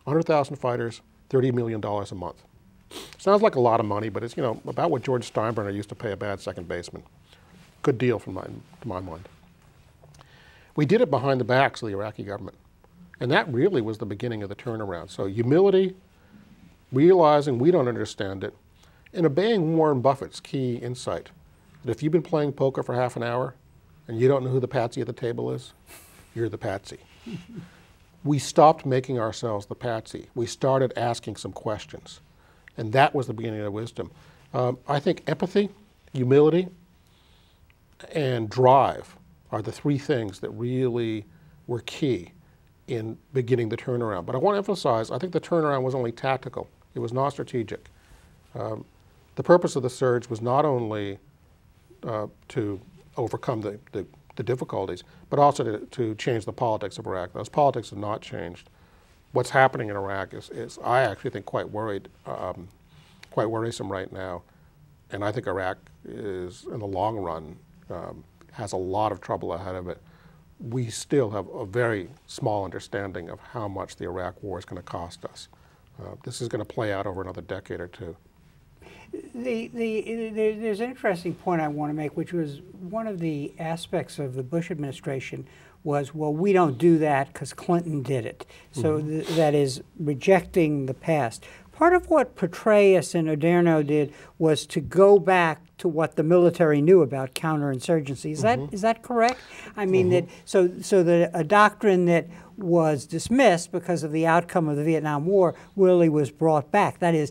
100,000 fighters, $30 million a month. Sounds like a lot of money, but it's, you know, about what George Steinbrenner used to pay a bad second baseman. Good deal to my mind. We did it behind the backs of the Iraqi government. And that really was the beginning of the turnaround. So humility, realizing we don't understand it, and obeying Warren Buffett's key insight, that if you've been playing poker for half an hour and you don't know who the patsy at the table is, you're the patsy. We stopped making ourselves the patsy. We started asking some questions. And that was the beginning of wisdom. I think empathy, humility, and drive are the three things that really were key in beginning the turnaround. But I want to emphasize, I think the turnaround was only tactical. It was not strategic. The purpose of the surge was not only to overcome the difficulties, but also to change the politics of Iraq. Those politics have not changed. What's happening in Iraq is I actually think, quite worrisome right now. And I think Iraq is, in the long run, has a lot of trouble ahead of it. We still have a very small understanding of how much the Iraq war is going to cost us. This is going to play out over another decade or two. There's an interesting point I want to make, which was one of the aspects of the Bush administration was, well, we don't do that because Clinton did it. So that is rejecting the past. Part of what Petraeus and Odierno did was to go back to what the military knew about counterinsurgency. Is that correct? I mean, that a doctrine that was dismissed because of the outcome of the Vietnam War really was brought back. That is,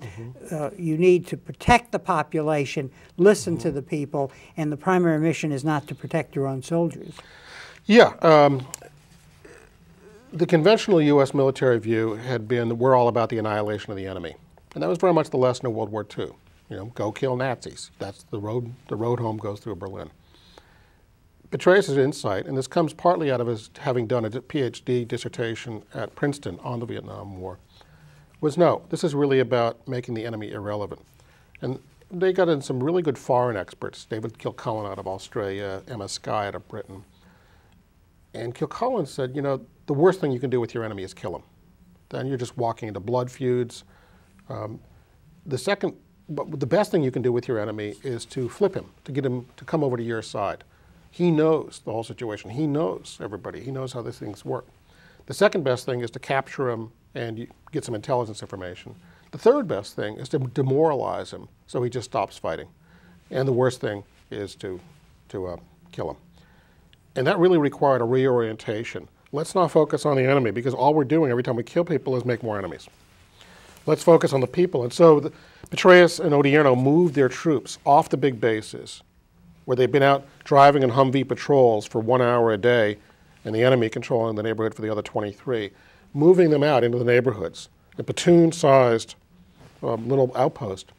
you need to protect the population, listen to the people, and the primary mission is not to protect your own soldiers. Yeah. The conventional U.S. military view had been that we're all about the annihilation of the enemy. And that was very much the lesson of World War II. You know, go kill Nazis. That's the road home goes through Berlin. Petraeus' insight, and this comes partly out of his having done a PhD dissertation at Princeton on the Vietnam War, was no, this is really about making the enemy irrelevant. And they got in some really good foreign experts, David Kilcullen out of Australia, Emma Skye out of Britain. And Kilcullen said, you know, the worst thing you can do with your enemy is kill him. Then you're just walking into blood feuds. But the best thing you can do with your enemy is to flip him, to get him to come over to your side. He knows the whole situation. He knows everybody. He knows how these things work. The second best thing is to capture him and get some intelligence information. The third best thing is to demoralize him so he just stops fighting. And the worst thing is to kill him. And that really required a reorientation. Let's not focus on the enemy, because all we're doing every time we kill people is make more enemies. Let's focus on the people. And so Petraeus and Odierno moved their troops off the big bases, where they'd been out driving in Humvee patrols for 1 hour a day, and the enemy controlling the neighborhood for the other 23, moving them out into the neighborhoods, a platoon-sized little outpost.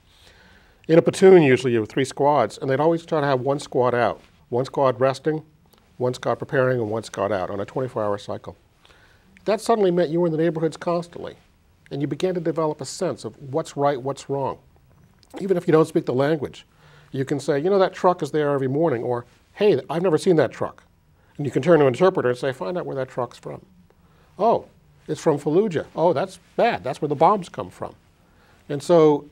In a platoon, usually you have 3 squads, and they'd always try to have 1 squad out, 1 squad resting, 1 squad preparing, and 1 squad out on a 24-hour cycle. That suddenly meant you were in the neighborhoods constantly, and you began to develop a sense of what's right, what's wrong. Even if you don't speak the language, you can say, you know, that truck is there every morning, or, hey, I've never seen that truck. And you can turn to an interpreter and say, find out where that truck's from. Oh, it's from Fallujah. Oh, that's bad. That's where the bombs come from. And so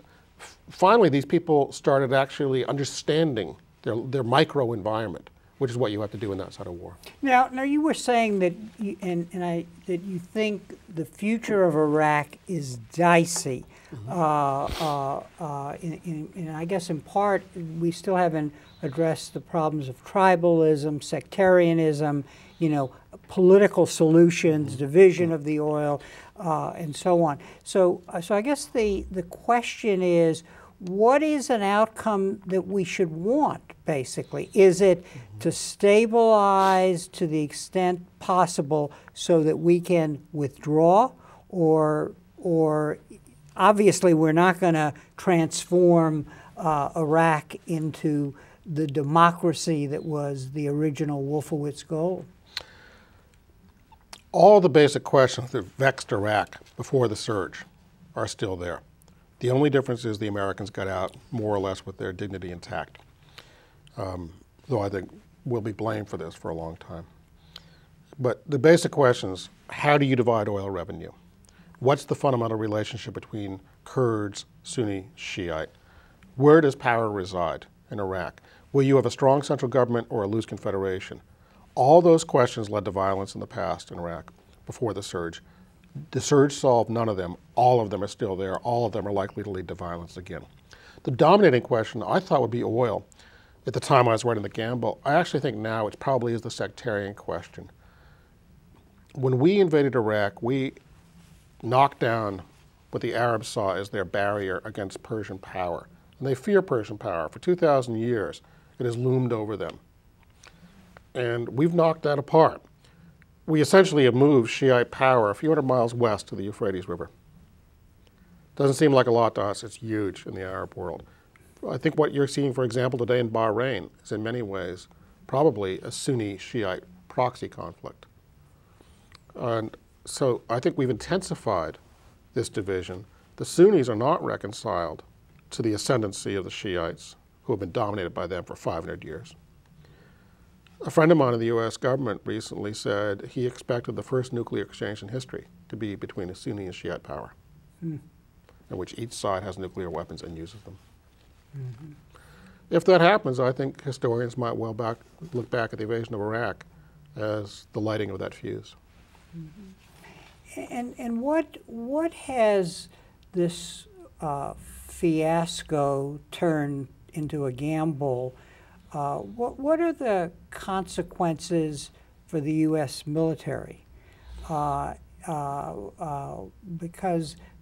finally, these people started actually understanding their micro-environment, which is what you have to do in that side of war. Now you were saying that that you think the future of Iraq is dicey. And I guess in part we still haven't addressed the problems of tribalism, sectarianism, you know, political solutions, division of the oil, and so on. So I guess the question is, what is an outcome that we should want, basically? Is it to stabilize to the extent possible so that we can withdraw? or obviously we're not going to transform Iraq into the democracy that was the original Wolfowitz goal? All the basic questions that vexed Iraq before the surge are still there. The only difference is the Americans got out more or less with their dignity intact, though I think we'll be blamed for this for a long time. But the basic questions: how do you divide oil revenue? What's the fundamental relationship between Kurds, Sunni, Shiite? Where does power reside in Iraq? Will you have a strong central government or a loose confederation? All those questions led to violence in the past in Iraq before the surge. The surge solved none of them. All of them are still there. All of them are likely to lead to violence again. The dominating question I thought would be oil. At the time I was writing The Gamble, I actually think now it probably is the sectarian question. When we invaded Iraq, we knocked down what the Arabs saw as their barrier against Persian power. And they fear Persian power. For 2,000 years, it has loomed over them. And we've knocked that apart. We essentially have moved Shiite power a few hundred miles west to the Euphrates River. Doesn't seem like a lot to us. It's huge in the Arab world. I think what you're seeing, for example, today in Bahrain is in many ways probably a Sunni-Shiite proxy conflict. And so I think we've intensified this division. The Sunnis are not reconciled to the ascendancy of the Shiites, who have been dominated by them for 500 years. A friend of mine in the US government recently said he expected the first nuclear exchange in history to be between a Sunni and Shiite power, in which each side has nuclear weapons and uses them. If that happens, I think historians might well look back at the invasion of Iraq as the lighting of that fuse. And what has this fiasco turned into a gamble? What are the consequences for the U.S. military? Because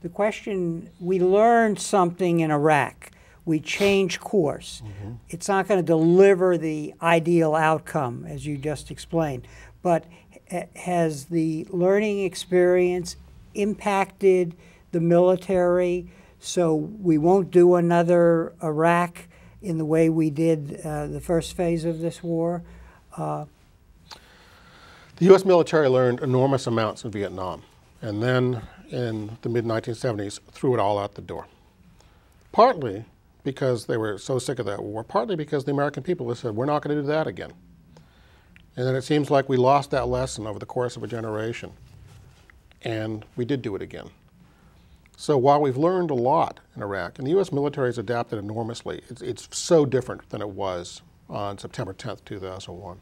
the question, we learned something in Iraq. We changed course. It's not going to deliver the ideal outcome, as you just explained. But has the learning experience impacted the military so we won't do another Iraq in the way we did the first phase of this war? The U.S. military learned enormous amounts in Vietnam, and then in the mid-1970s threw it all out the door. Partly because they were so sick of that war, partly because the American people have said, we're not going to do that again. And then it seems like we lost that lesson over the course of a generation, and we did do it again. So while we've learned a lot in Iraq, and the U.S. military has adapted enormously, it's so different than it was on September 10th, 2001.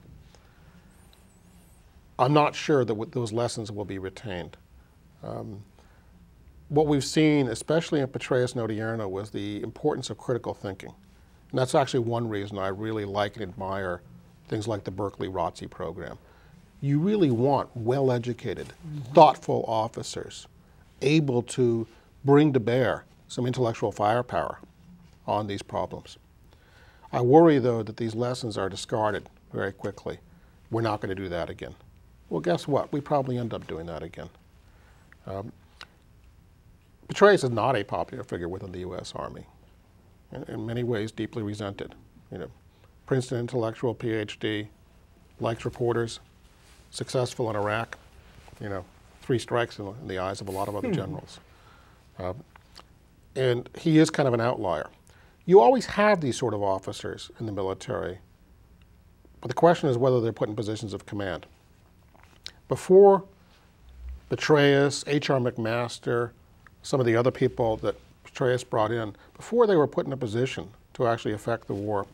I'm not sure that those lessons will be retained. What we've seen, especially in Petraeus and Odierno, was the importance of critical thinking. And that's actually one reason I really like and admire things like the Berkeley ROTC program. You really want well-educated, thoughtful officers able to bring to bear some intellectual firepower on these problems. I worry, though, that these lessons are discarded very quickly. We're not going to do that again. Well, guess what? We probably end up doing that again. Petraeus is not a popular figure within the U.S. Army. In many ways, deeply resented. Princeton intellectual, PhD, likes reporters, successful in Iraq. 3 strikes in the eyes of a lot of other generals. And he is kind of an outlier. You always have these sort of officers in the military, but the question is whether they're put in positions of command. Before Petraeus, H.R. McMaster, some of the other people that Petraeus brought in, before they were put in a position to actually affect the war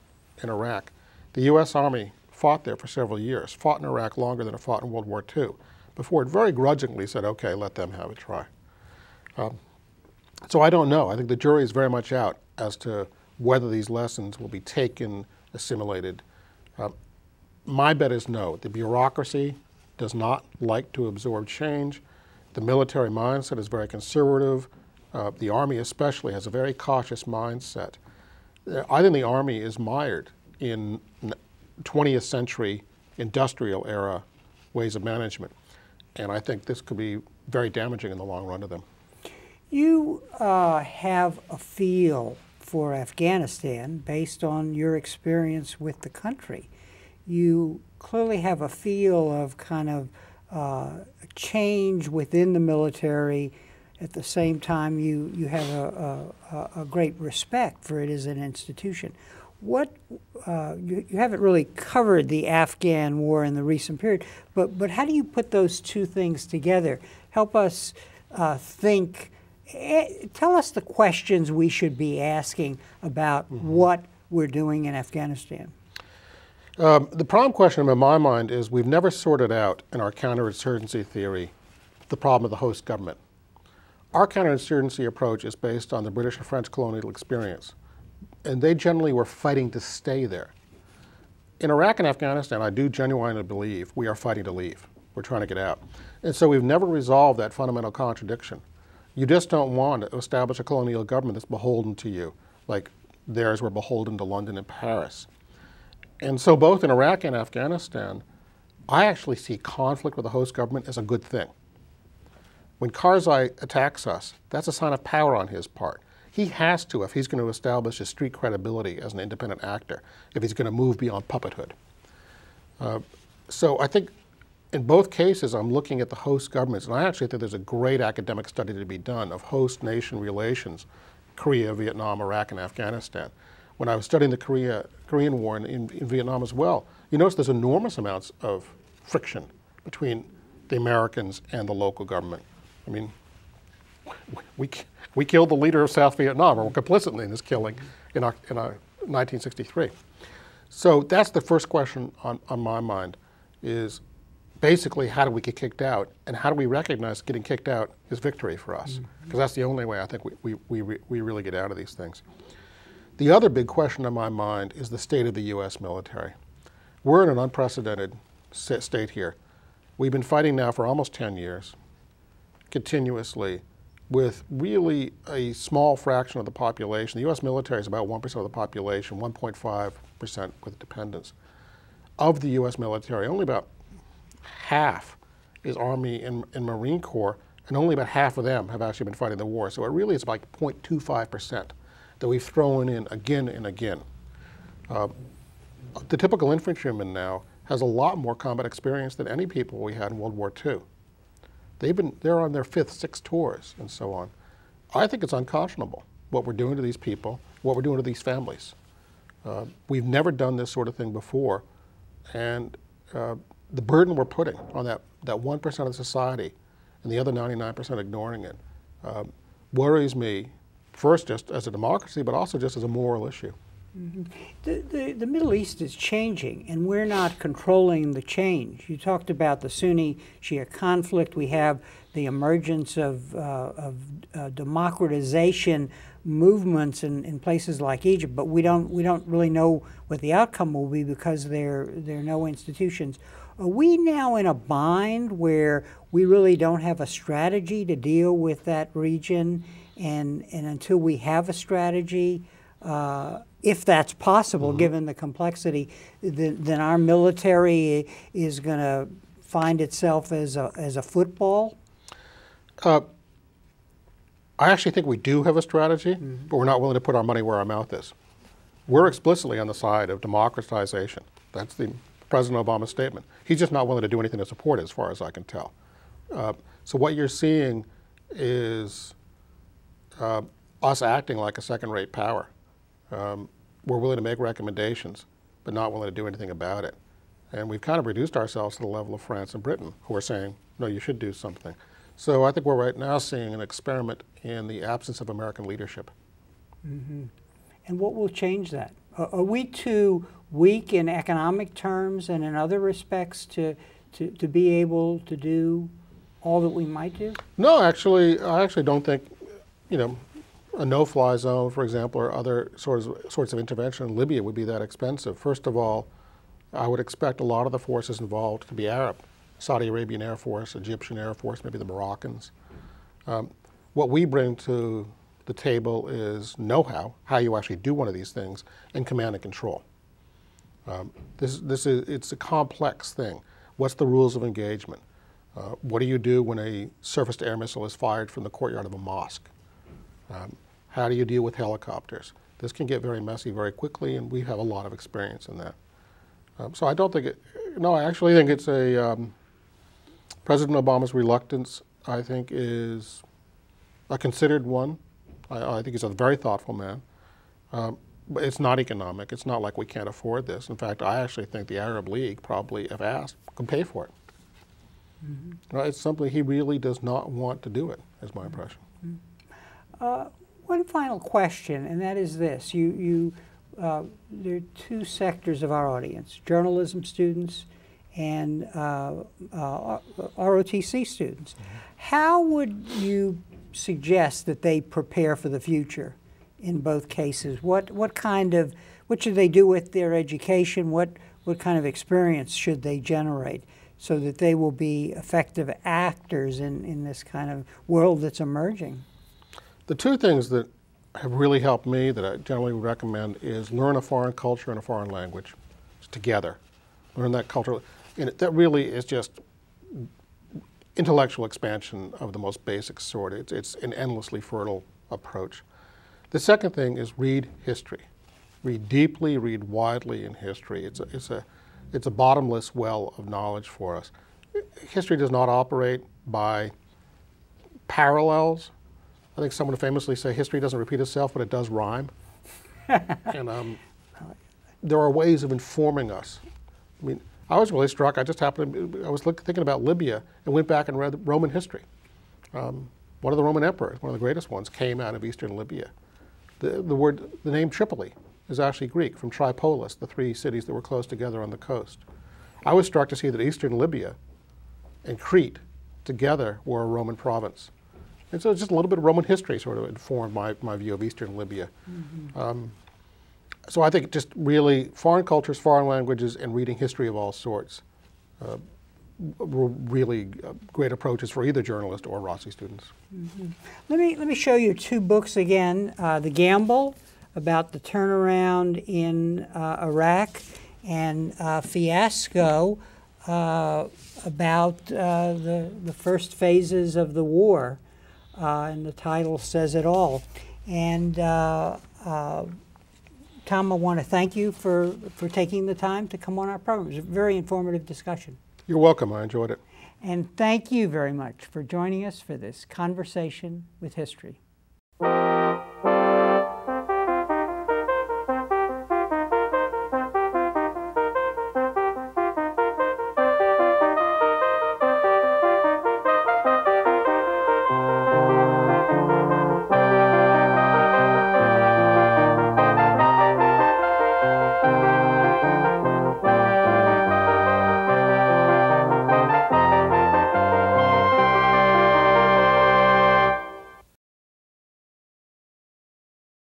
in Iraq, the U.S. Army fought there for several years, fought in Iraq longer than it fought in World War II, before it very grudgingly said, okay, let them have a try. So I don't know. I think the jury is very much out as to whether these lessons will be taken, assimilated. My bet is no. The bureaucracy does not like to absorb change. The military mindset is very conservative. The Army especially has a very cautious mindset. I think the Army is mired in 20th century industrial era ways of management. And I think this could be very damaging in the long run to them. You have a feel for Afghanistan based on your experience with the country. You clearly have a feel of kind of change within the military. At the same time, you have a great respect for it as an institution. What you haven't really covered the Afghan war in the recent period, but how do you put those two things together? Help us think. Tell us the questions we should be asking about what we're doing in Afghanistan. The problem question in my mind is we've never sorted out in our counterinsurgency theory the problem of the host government. Our counterinsurgency approach is based on the British and French colonial experience, and they generally were fighting to stay there. In Iraq and Afghanistan, I do genuinely believe we are fighting to leave. We're trying to get out. And so we've never resolved that fundamental contradiction. You just don't want to establish a colonial government that's beholden to you, like theirs were beholden to London and Paris. And so both in Iraq and Afghanistan, I actually see conflict with the host government as a good thing. When Karzai attacks us, that's a sign of power on his part. He has to if he's going to establish his street credibility as an independent actor, if he's going to move beyond puppethood. So I think in both cases, I'm looking at the host governments, and I actually think there's a great academic study to be done of host-nation relations, Korea, Vietnam, Iraq, and Afghanistan. When I was studying the Korean War in Vietnam as well, you notice there's enormous amounts of friction between the Americans and the local government. I mean, we killed the leader of South Vietnam, or were complicit in this killing in 1963. So that's the first question on my mind, is basically how do we get kicked out, and how do we recognize getting kicked out is victory for us? Because that's the only way I think we really get out of these things. The other big question in my mind is the state of the U.S. military. We're in an unprecedented state here. We've been fighting now for almost 10 years, continuously, with really a small fraction of the population. The U.S. military is about 1% of the population, 1.5% with dependents. Of the U.S. military, only about half is Army and Marine Corps, and only about half of them have actually been fighting the war. So it really is like 0.25% that we've thrown in again and again. The typical infantryman now has a lot more combat experience than any people we had in World War II. They're on their 5th, 6th tours and so on. I think it's unconscionable what we're doing to these people, what we're doing to these families. We've never done this sort of thing before, and the burden we're putting on that 1% of society and the other 99% ignoring it worries me, first just as a democracy, but also just as a moral issue. The Middle East is changing, and we're not controlling the change. You talked about the Sunni-Shia conflict. We have the emergence of democratization movements in places like Egypt, but we don't really know what the outcome will be because there are no institutions. Are we now in a bind where we really don't have a strategy to deal with that region, and until we have a strategy, if that's possible, given the complexity, then our military is going to find itself as a football? I actually think we do have a strategy, but we're not willing to put our money where our mouth is. We're explicitly on the side of democratization. That's the President Obama's statement. He's just not willing to do anything to support it, as far as I can tell. So what you're seeing is us acting like a second-rate power. We're willing to make recommendations, but not willing to do anything about it. And we've kind of reduced ourselves to the level of France and Britain, who are saying, no, you should do something. So I think we're right now seeing an experiment in the absence of American leadership. And what will change that? Are we too weak in economic terms and in other respects to be able to do all that we might do? No, actually, I actually don't think, a no-fly zone, for example, or other sorts of intervention in Libya would be that expensive. First of all, I would expect a lot of the forces involved to be Arab. Saudi Arabian Air Force, Egyptian Air Force, maybe the Moroccans. What we bring to the table is know-how, how you actually do one of these things, and command and control. It's a complex thing. What's the rules of engagement? What do you do when a surface-to-air missile is fired from the courtyard of a mosque? How do you deal with helicopters? This can get very messy very quickly, and we have a lot of experience in that. So I don't think it, no, I actually think it's President Obama's reluctance, I think, is a considered one. I think he's a very thoughtful man. But it's not economic. It's not like we can't afford this. In fact, I actually think the Arab League probably, if asked, could pay for it. Mm-hmm. It's something he really does not want to do it, is my impression. Mm-hmm. One final question, and that is this. There are two sectors of our audience, journalism students and ROTC students. Mm-hmm. How would you suggest that they prepare for the future in both cases? What should they do with their education? What kind of experience should they generate so that they will be effective actors in this kind of world that's emerging? The two things that have really helped me that I generally would recommend is learn a foreign culture and a foreign language together. Learn that culture. And that really is just intellectual expansion of the most basic sort. It's an endlessly fertile approach. The second thing is read history. Read deeply, read widely in history. It's a bottomless well of knowledge for us. History does not operate by parallels. I think someone famously say history doesn't repeat itself, but it does rhyme. And there are ways of informing us. I mean, I was really struck. I was thinking about Libya and went back and read Roman history. One of the Roman emperors, one of the greatest ones, came out of eastern Libya. The name Tripoli is actually Greek, from Tripolis, the three cities that were close together on the coast. I was struck to see that eastern Libya and Crete together were a Roman province. And so just a little bit of Roman history sort of informed my view of eastern Libya. Mm-hmm. So I think just really foreign cultures, foreign languages, and reading history of all sorts were really great approaches for either journalist or ROTC students. Mm-hmm. Let me show you two books again. The Gamble, about the turnaround in Iraq, and Fiasco, about the first phases of the war. And the title says it all. And Tom, I want to thank you for taking the time to come on our program. It was a very informative discussion. You're welcome. I enjoyed it. And thank you very much for joining us for this conversation with history.